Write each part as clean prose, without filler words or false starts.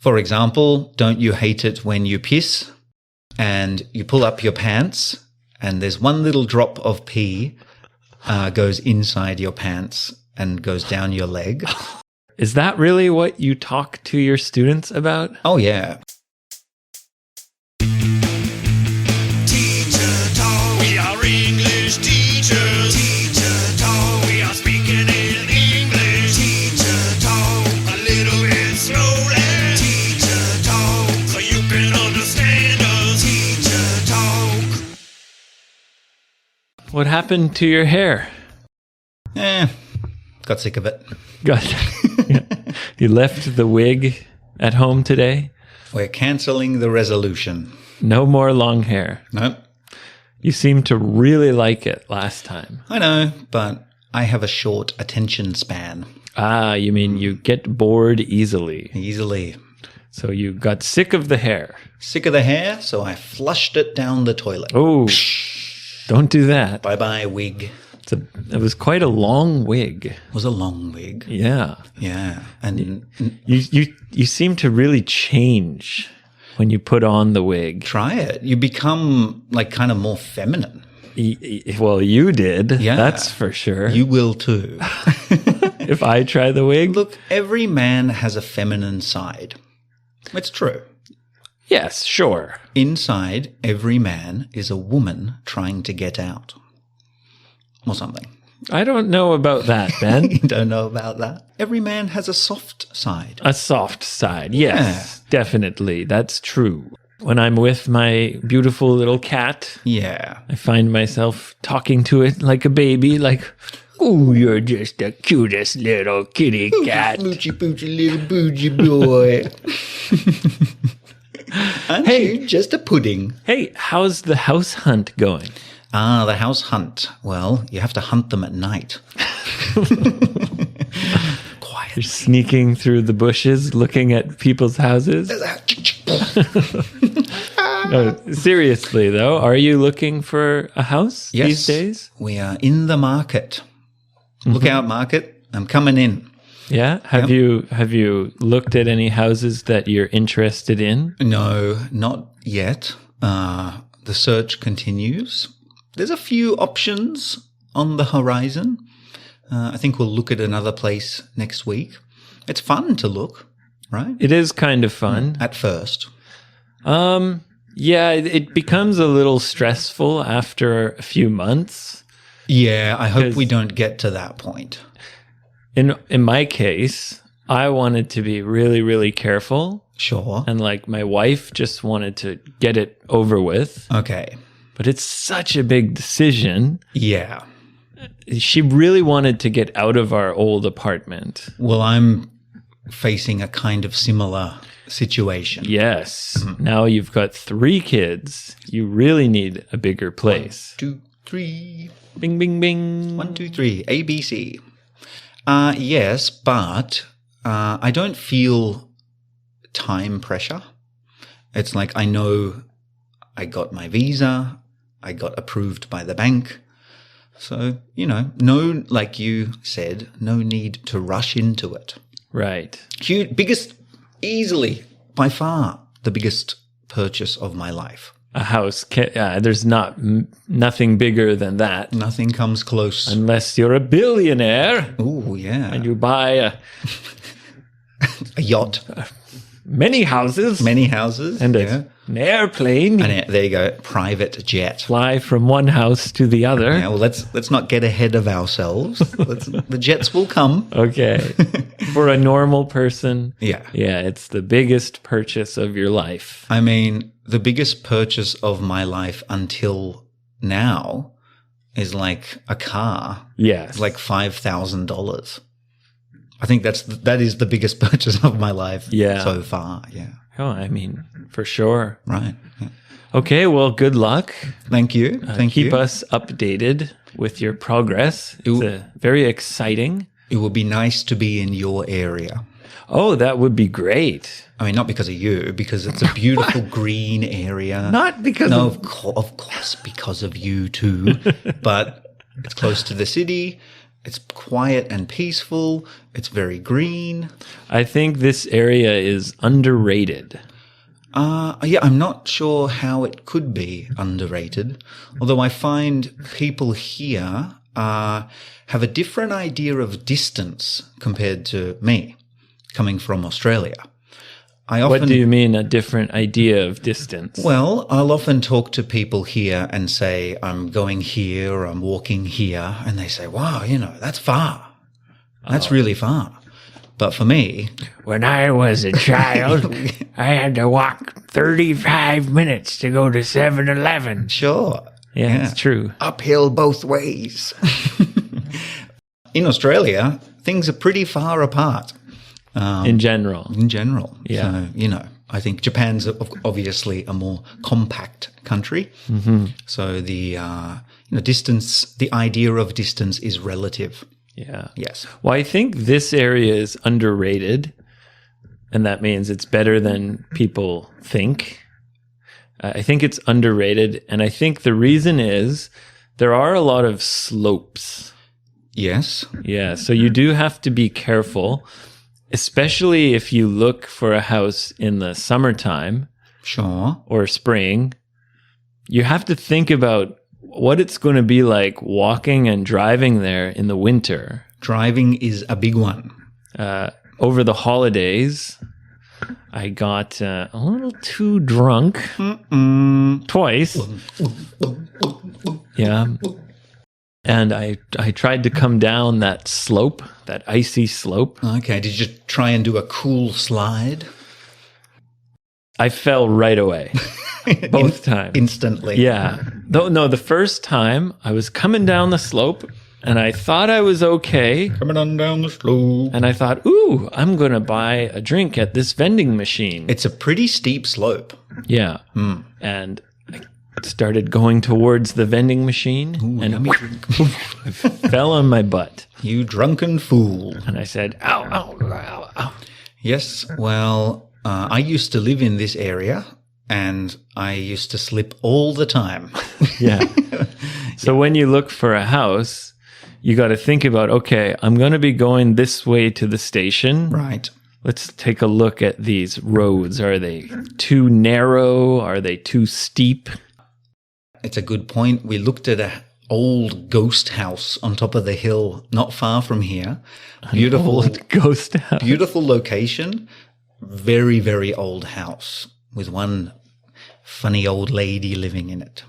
For example, don't you hate it when you piss and you pull up your pants and there's one little drop of pee goes inside your pants and goes down your leg? Is that really what you talk to your students about? Oh, yeah. Teacher talk, we are English teachers. Teacher talk, we are speaking in English. Teacher talk, a little bit slowly. Teacher talk, so you can understand us. Teacher talk. What happened to your hair? Got sick of it. You left the wig at home today? We're cancelling the resolution. No more long hair. Nope. You seemed to really like it last time. I know, but I have a short attention span. Ah, you mean you get bored easily. Easily. So you got sick of the hair. Sick of the hair, so I flushed it down the toilet. Oh, don't do that. Bye-bye, wig. It was quite a long wig. It was a long wig. Yeah. Yeah. And You seem to really change when you put on the wig. try it. You become like kind of more feminine. Well, you did. Yeah. That's for sure. You will too. If I try the wig? Look, every man has a feminine side. It's true. Yes, sure. Inside every man is a woman trying to get out. Or something. I don't know about that, Ben. You don't know about that? Every man has a soft side. A soft side. Yes, definitely. That's true. When I'm with my beautiful little cat, Yeah. I find myself talking to it like a baby, like, "Ooh, you're just the cutest little kitty cat." Moochie poochie little bougie boy. Aren't you just a pudding? Hey, how's the house hunt going? Ah, the house hunt. Well, you have to hunt them at night. Quiet. You're sneaking through the bushes, looking at people's houses. No, seriously, though, are you looking for a house these days? We are in the market. Look out, market. I'm coming in. Yeah? Have you looked at any houses that you're interested in? No, not yet. The search continues. There's a few options on the horizon. I think we'll look at another place next week. It's fun to look, right? It is kind of fun. At first. Yeah, it becomes a little stressful after a few months. Yeah, I hope we don't get to that point. In my case, I wanted to be really, really careful. Sure. And like my wife just wanted to get it over with. Okay. But it's such a big decision. Yeah. She really wanted to get out of our old apartment. Well, I'm facing a kind of similar situation. Yes. Now you've got 3 kids. You really need a bigger place. 1, 2, 3. Bing, bing, bing. 1, 2, 3. ABC. Yes, but I don't feel time pressure. It's like I know I got my visa. I got approved by the bank. So, no, like you said, no need to rush into it. Right. Easily, by far, the biggest purchase of my life. A house. There's nothing bigger than that. Nothing comes close. Unless you're a billionaire. Oh, yeah. And you buy a yacht. Many houses. And an airplane. And there you go, private jet. Fly from one house to the other. Yeah, well, let's not get ahead of ourselves. The jets will come. Okay. For a normal person, yeah, it's the biggest purchase of your life. I mean, the biggest purchase of my life until now is like a car. Yes. It's like $5,000. I think that is the biggest purchase of my life so far. Yeah. Oh, I mean, for sure. Right. Yeah. Okay, well, good luck. Thank you. Keep us updated with your progress. It's very exciting. It would be nice to be in your area. Oh, that would be great. I mean, not because of you, because it's a beautiful green area. Not because of course, because of you too. But it's close to the city. It's quiet and peaceful. It's very green. I think this area is underrated. Yeah, I'm not sure how it could be underrated, although I find people here have a different idea of distance compared to me, coming from Australia. What do you mean, a different idea of distance? Well, I'll often talk to people here and say, I'm going here or I'm walking here, and they say, wow, that's far. That's really far. But for me, When I was a child, I had to walk 35 minutes to go to 7-Eleven. sure. Yeah, it's true. Uphill both ways. In Australia, things are pretty far apart. In general. In general. Yeah. So, I think Japan's obviously a more compact country. Mm-hmm. So the distance, the idea of distance is relative. Yeah. Yes. Well, I think this area is underrated, and that means it's better than people think. I think it's underrated, and I think the reason is there are a lot of slopes. Yes. Yeah, so you do have to be careful, especially if you look for a house in the summertime Sure. or spring. You have to think about what it's going to be like walking and driving there in the winter. Driving is a big one. Over the holidays, I got a little too drunk twice. Yeah. And I tried to come down that slope, that icy slope. Okay. Did you try and do a cool slide? I fell right away. Both times. Instantly. Yeah. No, the first time I was coming down the slope and I thought I was okay. Coming on down the slope. And I thought, ooh, I'm going to buy a drink at this vending machine. It's a pretty steep slope. Yeah. And I started going towards the vending machine and yummy drink. I fell on my butt. You drunken fool. And I said, ow, ow, ow, ow. Yes. Well, I used to live in this area and I used to slip all the time. Yeah. So when you look for a house, you got to think about, okay, I'm going to be going this way to the station. Right. Let's take a look at these roads. Are they too narrow? Are they too steep? It's a good point. We looked at an old ghost house on top of the hill, not far from here. Beautiful, Old ghost house. beautiful location. Very, very old house with one funny old lady living in it.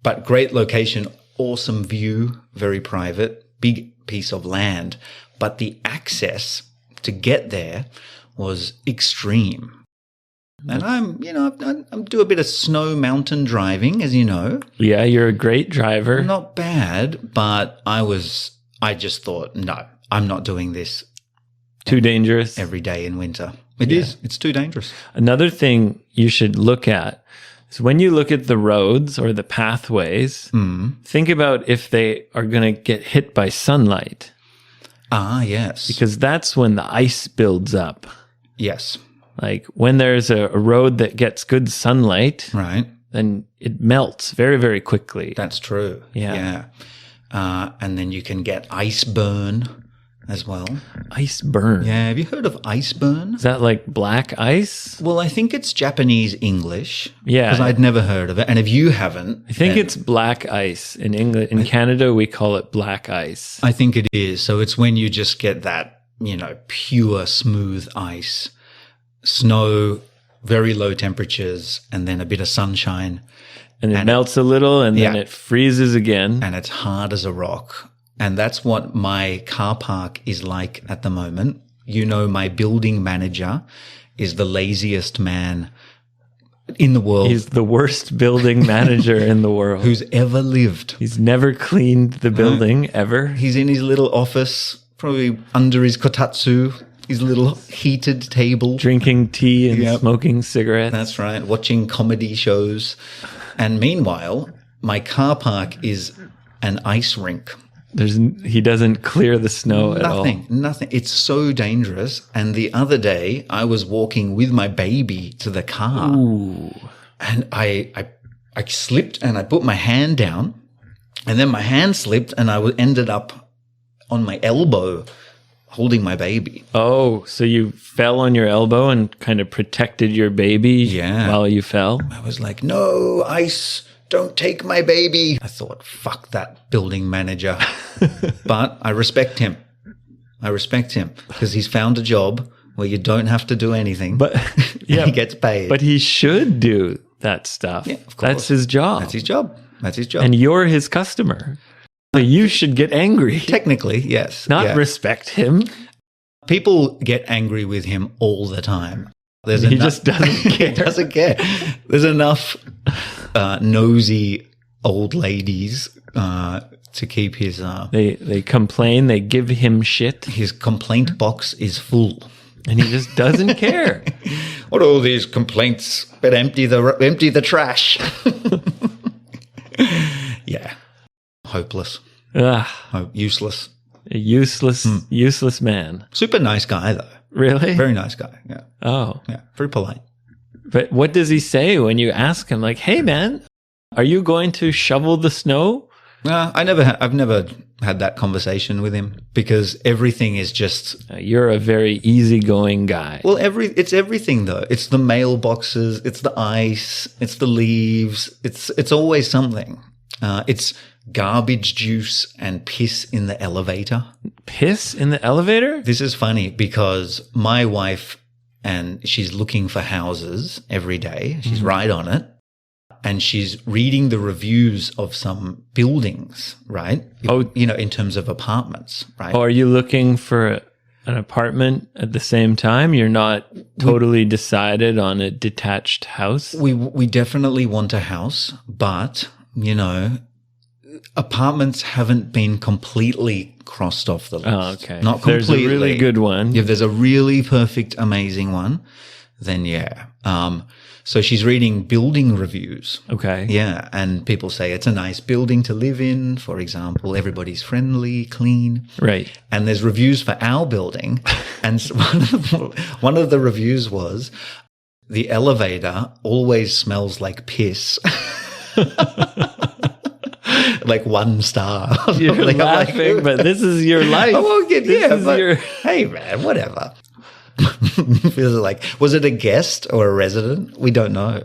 But great location, awesome view, very private, big piece of land. But the access to get there was extreme. And I'm do a bit of snow mountain driving, as you know. Yeah, you're a great driver. Not bad, but I just thought, no, I'm not doing this Too dangerous. every day in winter. It is. It's too dangerous. Another thing you should look at is when you look at the roads or the pathways, think about if they are going to get hit by sunlight, Ah, yes. because that's when the ice builds up. Yes. Like when there's a road that gets good sunlight, Right. then it melts very, very quickly. That's true. Yeah. And then you can get ice burn as well. Ice burn. Yeah. Have you heard of ice burn? Is that like black ice? Well, I think it's Japanese English. Yeah. Because I'd never heard of it. And if you haven't, I think it's black ice. In England, in Canada, we call it black ice. I think it is. So it's when you just get that, pure smooth ice, snow, very low temperatures, and then a bit of sunshine. And it melts a little and then Yeah. it freezes again. And it's hard as a rock. And that's what my car park is like at the moment. My building manager is the laziest man in the world He's the worst building manager in the world. who's ever lived. He's never cleaned the building ever. He's in his little office, probably under his kotatsu, his little heated table. Drinking tea and Yep. smoking cigarettes. That's right, watching comedy shows. And meanwhile, my car park is an ice rink. He doesn't clear the snow at all. Nothing. It's so dangerous. And the other day, I was walking with my baby to the car. Ooh. And I slipped and I put my hand down And then my hand slipped and I ended up on my elbow holding my baby. Oh, so you fell on your elbow and kind of protected your baby while you fell? I was like, no, ice, don't take my baby. I thought, fuck that building manager. But I respect him. Because he's found a job where you don't have to do anything. But yeah, he gets paid. But he should do that stuff. Yeah, of course. That's his job. That's his job. And you're his customer. So you should get angry. Technically, yes. Not respect him. People get angry with him all the time. He just doesn't care. He doesn't care. There's enough nosy old ladies to keep his... They complain. They give him shit. His complaint box is full. And he just doesn't care. What are all these complaints? But empty the trash. Yeah. Hopeless. Useless. A useless man. Super nice guy, though. Really? Very nice guy, yeah. Oh. Yeah, very polite. But what does he say when you ask him, like, hey, man, are you going to shovel the snow? I've never had that conversation with him because everything is just... You're a very easygoing guy. Well, it's everything, though. It's the mailboxes, it's the ice, it's the leaves. It's always something. It's garbage juice and piss in the elevator. Piss in the elevator? This is funny because my wife, and she's looking for houses every day. She's right on it. And she's reading the reviews of some buildings, right? Oh, in terms of apartments, right? Oh, are you looking for an apartment at the same time? You're not totally decided on a detached house? We definitely want a house, but, apartments haven't been completely crossed off the list. Oh, okay. Not completely. There's a really good one. If there's a really perfect, amazing one, then yeah. So she's reading building reviews. Okay. Yeah, and people say it's a nice building to live in. For example, everybody's friendly, clean. Right. And there's reviews for our building. And one of the reviews was, the elevator always smells like piss. Like 1 star. You're laughing, but this is your life. Hey, man, whatever. Was it a guest or a resident? We don't know,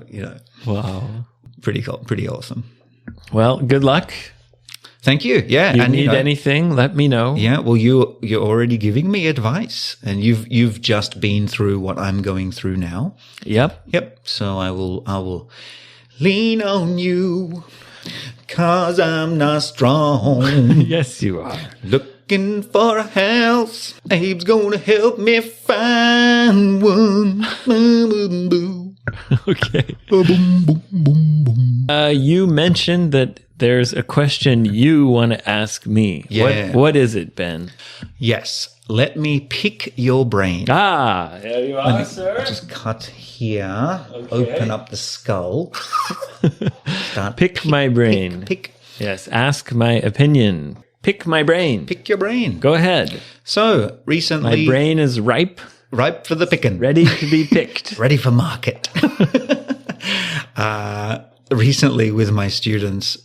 Wow. Pretty cool. Pretty awesome. Well, good luck. Thank you. Yeah. You need anything, let me know. Yeah. Well, you're already giving me advice, and you've just been through what I'm going through now. Yep. So I will lean on you, 'cause I'm not strong. Yes, you are. Looking for a house. Abe's gonna help me find one. Okay. You mentioned that there's a question you want to ask me. Yeah. What is it, Ben? Yes. Let me pick your brain. There you are, sir. Just cut here. Okay. Open up the skull. Pick my brain. Pick. Yes. Ask my opinion. Pick my brain. Pick your brain. Go ahead. So, recently... My brain is ripe. Ripe for the picking. Ready to be picked. Ready for market. Recently, with my students,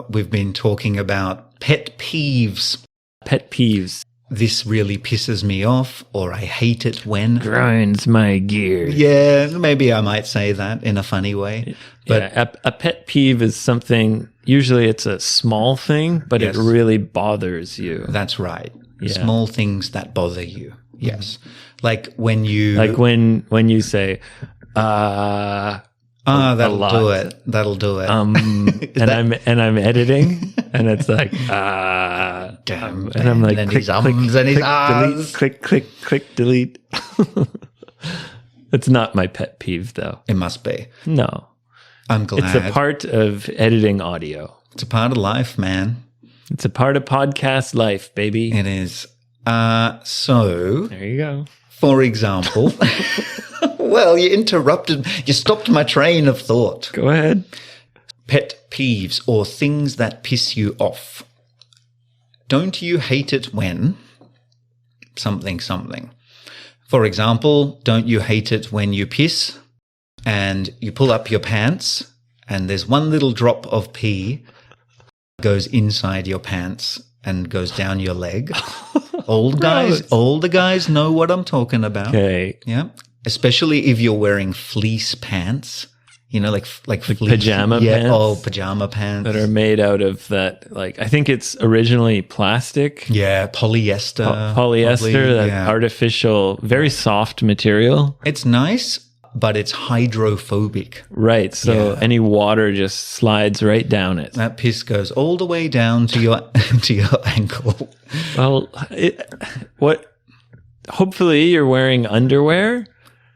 we've been talking about pet peeves. Pet peeves. This really pisses me off, or I hate it when... Grinds my gears. Yeah, maybe I might say that in a funny way. But a pet peeve is something, usually it's a small thing, but it really bothers you. That's right. Yeah. Small things that bother you. Yes. Like when you... Like when you say, that'll do it. That'll do it. and I'm editing, and it's like, damn, and I'm like, and click, his ums and his ahs. delete, click, delete. It's not my pet peeve, though. It must be. No. I'm glad. It's a part of editing audio. It's a part of life, man. It's a part of podcast life, baby. It is. So... There you go. For example... Well, you interrupted. You stopped my train of thought. Go ahead. Pet peeves, or things that piss you off. Don't you hate it when... something. For example, don't you hate it when you piss and you pull up your pants and there's one little drop of pee goes inside your pants and goes down your leg. Older guys know what I'm talking about. Okay. Yeah. Especially if you're wearing fleece pants. You know, like fleece. Pajama yeah, pants? Oh, pajama pants. That are made out of that, like, I think it's originally plastic. Yeah, polyester. Polyester, probably, that yeah. artificial, very soft material. It's nice, but it's hydrophobic. Right. So Yeah. any water just slides right down it. That piss goes all the way down to your to your ankle. Well, hopefully you're wearing underwear,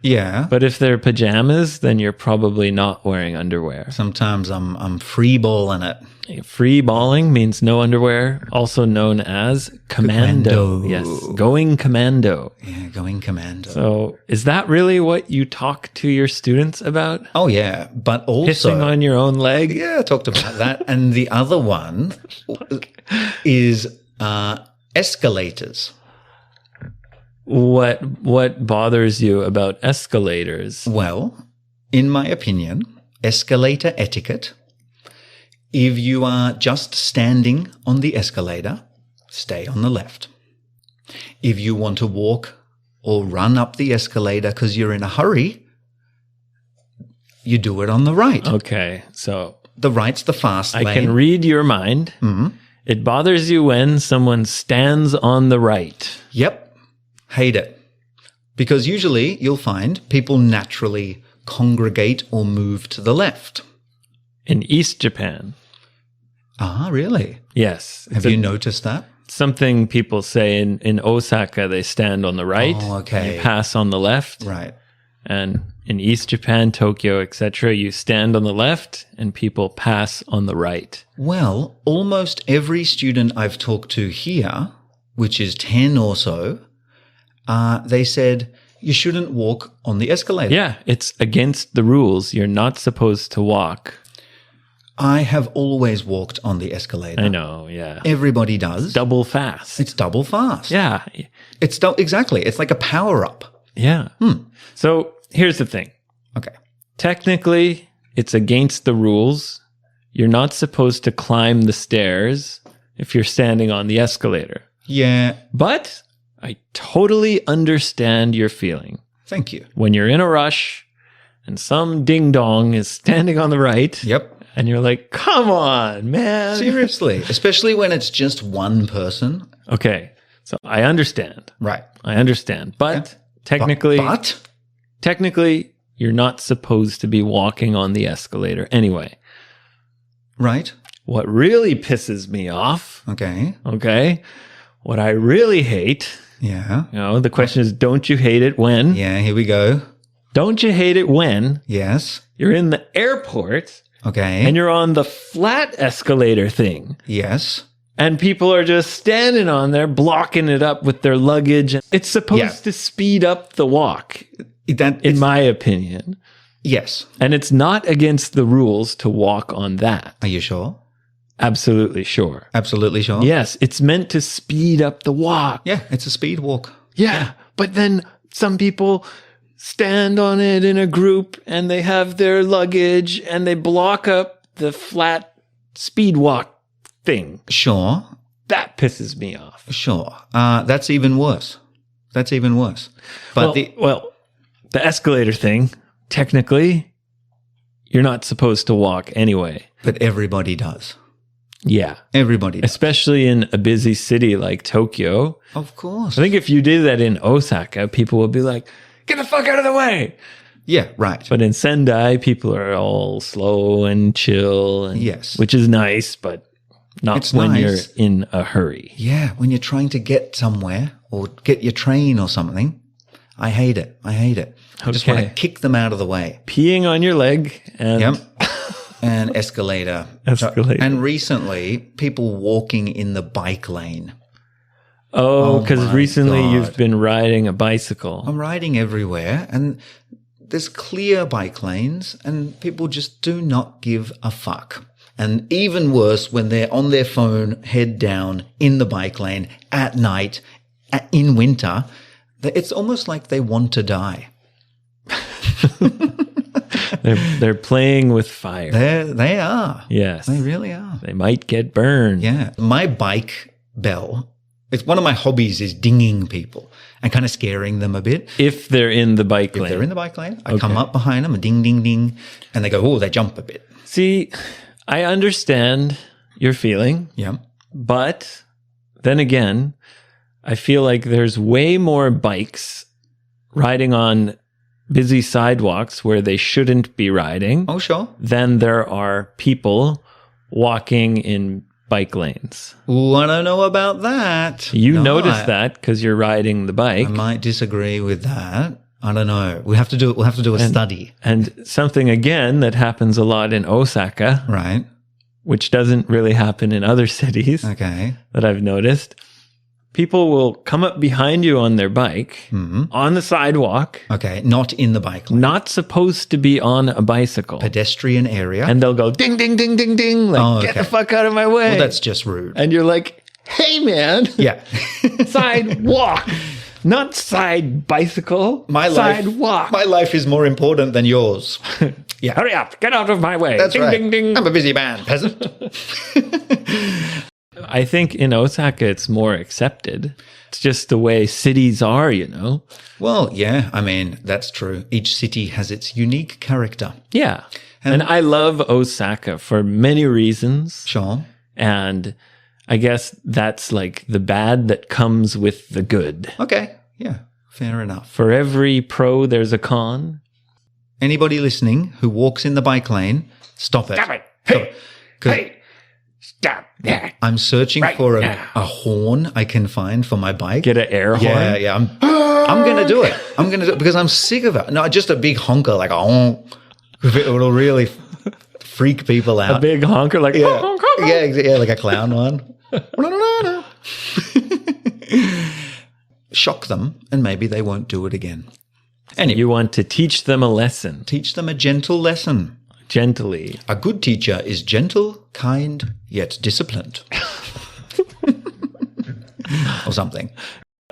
Yeah. but if they're pajamas, then you're probably not wearing underwear. Sometimes I'm free balling it. Free balling means no underwear, also known as commando. Commando. Yes, going commando. Yeah, going commando. So is that really what you talk to your students about? Oh yeah, but also Pissing on your own leg? yeah, I talked about that. And the other one is escalators. What bothers you about escalators? Well, in my opinion, escalator etiquette. If you are just standing on the escalator, stay on the left. If you want to walk or run up the escalator because you're in a hurry, you do it on the right. Okay, so The right's the fast I lane. can read your mind. Mhm. It bothers you when someone stands on the right. Yep. Hate it. Because usually you'll find people naturally congregate or move to the left. In East Japan. Ah, really? Yes. Have you noticed that? Something people say in Osaka, they stand on the right. Oh, okay. And you pass on the left. Right. And in East Japan, Tokyo, etc., you stand on the left and people pass on the right. Well, almost every student I've talked to here, which is 10 or so, they said you shouldn't walk on the escalator. Yeah, it's against the rules. You're not supposed to walk. I have always walked on the escalator. I know, yeah. Everybody does. Double fast. It's double fast. Yeah, It's exactly. It's like a power up. yeah. So here's the thing. Okay. Technically, it's against the rules. You're not supposed to climb the stairs if you're standing on the escalator. Yeah. But I totally understand your feeling. Thank you. When you're in a rush and some ding-dong is standing on the right, Yep. and you're like, come on, man. Seriously. Especially when it's just one person. Okay, so I understand. Right. I understand. But technically, technically, you're not supposed to be walking on the escalator anyway. Right. What really pisses me off, Okay. okay, what I really hate, Yeah. the question is, don't you hate it when? Yeah. Here we go. Don't you hate it when Yes. you're in the airport Okay. and you're on the flat escalator thing yes. and people are just standing on there blocking it up with their luggage? It's supposed to speed up the walk, in my opinion. Yes. And it's not against the rules to walk on that. Are you sure? Absolutely sure. Absolutely sure? Yes, it's meant to speed up the walk. Yeah. It's a speed walk. Yeah, but then some people stand on it in a group and they have their luggage and they block up the flat speed walk thing. Sure. That pisses me off. Sure. That's even worse. That's even worse. But the escalator thing, technically, you're not supposed to walk anyway. but everybody does. Yeah. Everybody does. Especially in a busy city like Tokyo. Of course. I think if you did that in Osaka, people would be like, get the fuck out of the way. Yeah, right. But in Sendai, people are all slow and chill. And, Yes. Which is nice, but not It's when nice. you're in a hurry. Yeah, when you're trying to get somewhere or get your train or something, I hate it. I hate it. I just want to Okay. kick them out of the way. Peeing on your leg and Yep. And escalator. Escalator. And recently, people walking in the bike lane. oh, because my recently God. you've been riding a bicycle. I'm riding everywhere and there's clear bike lanes and people just do not give a fuck. And even worse when they're on their phone, head down in the bike lane at night, in winter, it's almost like they want to die. They're playing with fire. They are. Yes. They really are. They might get burned. Yeah. My bike bell, it's one of my hobbies is dinging people and kind of scaring them a bit. If they're in the bike lane. If they're in the bike lane, I come up behind them, ding, ding, ding, and they go, oh, they jump a bit. See, I understand your feeling, Yeah. but then again, I feel like there's way more bikes riding on busy sidewalks where they shouldn't be riding Oh, sure. than there are people walking in bike lanes. Ooh, I don't know about that. You No, notice that because you're riding the bike. I might disagree with that. I don't know. We'll have to do a study. And something again that happens a lot in Osaka, Right. which doesn't really happen in other cities Okay. that I've noticed. People will come up behind you on their bike on the sidewalk, Okay. Not in the bike lane. not supposed to be on a bicycle. Pedestrian area. And they'll go ding, ding, ding, ding, ding. Like, Oh, get okay. the fuck out of my way. well, that's just rude. And you're like, hey, man, Yeah. sidewalk, not side bicycle, My life, sidewalk. my life is more important than yours. Yeah. Hurry up, get out of my way. That's ding, right. ding, ding. I'm a busy man, peasant. I think in Osaka, it's more accepted. It's just the way cities are, you know? Well, yeah, I mean, that's true. Each city has its unique character. Yeah. And I love Osaka for many reasons. Sure. And I guess that's like the bad that comes with the good. Okay. Yeah. Fair enough. For every pro, there's a con. Anybody listening who walks in the bike lane, stop it. Stop it. Hey. 'Cause Hey. Stop that. I'm searching Right for now. a horn I can find for my bike. Get an air horn. Yeah, yeah. I'm going to do it. I'm going to do it because I'm sick of it. No, just a big honker like, oh, it'll really freak people out. A big honker like, Yeah, honk, honk, honk. yeah, like a clown one. Shock them, and maybe they won't do it again. Anyway, You want to teach them a lesson teach them a gentle lesson. gently. A good teacher is gentle, kind, yet disciplined. Or something.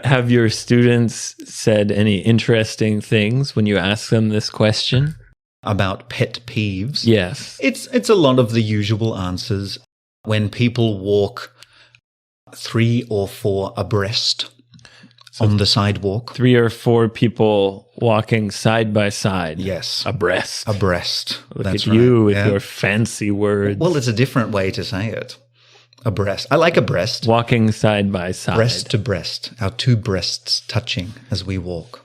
Have your students said any interesting things when you ask them this question? About pet peeves. Yes. It's a lot of the usual answers. When people walk 3 or 4 abreast on the sidewalk. 3 or 4 people walking side by side. Yes. Abreast. Abreast. Look That's at you right. with Yeah. your fancy words. Well, it's a different way to say it. Abreast. I like abreast. Walking side by side. Breast to breast. Our 2 breasts touching as we walk.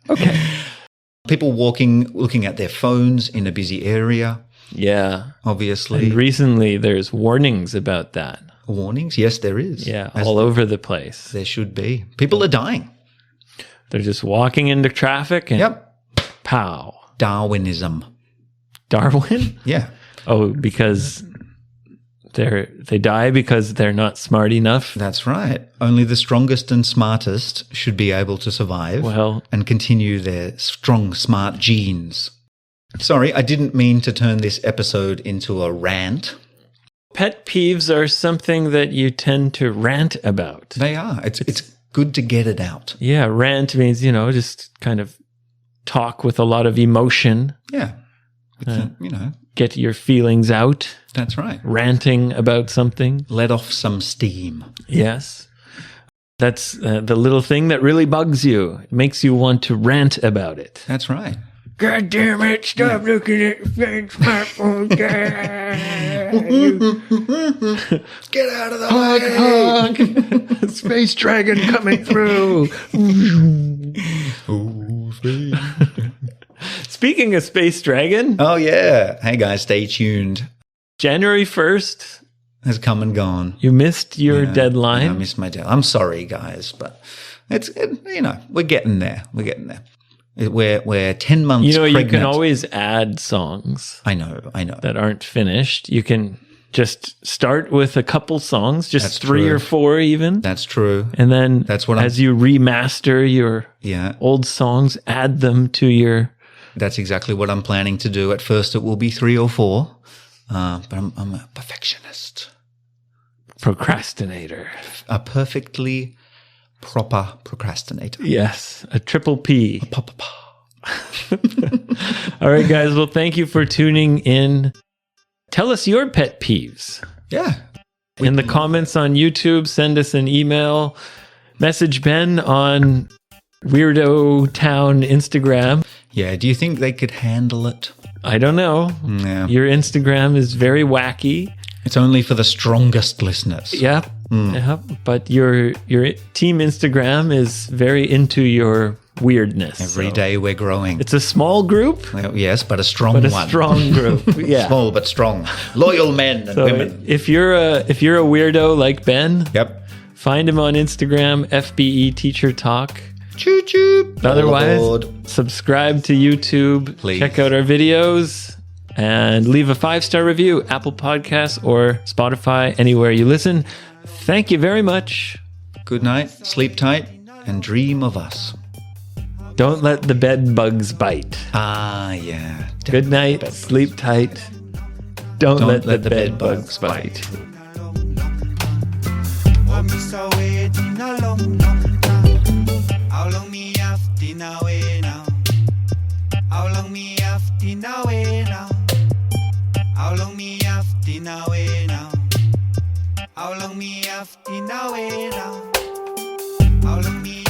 Okay. People walking, looking at their phones in a busy area, Yeah. obviously. And recently there's warnings about that. Warnings? Yes, there is. Yeah. As All over the place. there should be. People are dying. They're just walking into traffic and Yep. pow. Darwinism. Darwin? Yeah. Oh, because they die because they're not smart enough. That's right. Only the strongest and smartest should be able to survive Well, and continue their strong, smart genes. Sorry, I didn't mean to turn this episode into a rant. pet peeves are something that you tend to rant about. They are. It's good to get it out. Yeah, rant means, just kind of talk with a lot of emotion, Yeah. get your feelings out, That's right. ranting about something. Let off some steam. Yes. That's the little thing that really bugs you. It makes you want to rant about it. That's right. God damn it. Stop looking at your smartphone. Get out of the way. Space dragon coming through. Speaking of Space Dragon, Oh, yeah. Hey, guys, stay tuned. January 1st, Has come and gone. you missed your Yeah, deadline. I missed my deadline. I'm sorry, guys, but we're getting there. We're getting there. We're 10 months you pregnant. can always add songs I know. that aren't finished. You can just start with a couple songs, just That's 3 true. or 4 even. That's true. And then That's what I'm- as you remaster your Yeah, old songs, add them to your... that's exactly what I'm planning to do. At first, it will be 3 or 4, but I'm a perfectionist. procrastinator. A perfectly proper procrastinator. Yes, a triple P. Pa, pa, pa. All right, guys. Well, thank you for tuning in. Tell us your pet peeves. Yeah. In the comments on YouTube, send us an email. Message Ben on Weirdo Town Instagram. Yeah. Do you think they could handle it? I don't know. Yeah. Your Instagram is very wacky. It's only for the strongest listeners. Yep. Yep. But your team Instagram is very into your weirdness. Every day we're growing. It's a small group, Well, yes, but a strong but a one. strong group. Yeah. Small but strong. Loyal men and So women. if you're a weirdo like Ben, Yep. find him on Instagram, F.B.E Teacher Talk. Choo choo. Otherwise, All aboard. subscribe to YouTube, Please. check out our videos, and leave a 5-star review, Apple Podcasts or Spotify, anywhere you listen. Thank you very much. Good night, sleep tight, and dream of us. Don't let the bed bugs bite. Ah, yeah. Good night, sleep tight. Don't let the bed bugs bite. Oh, me so waiting a long, long time. How long me have to now wait now? How long me have to now wait now? How long me have to now wait now? How long me have to now wait now? How long me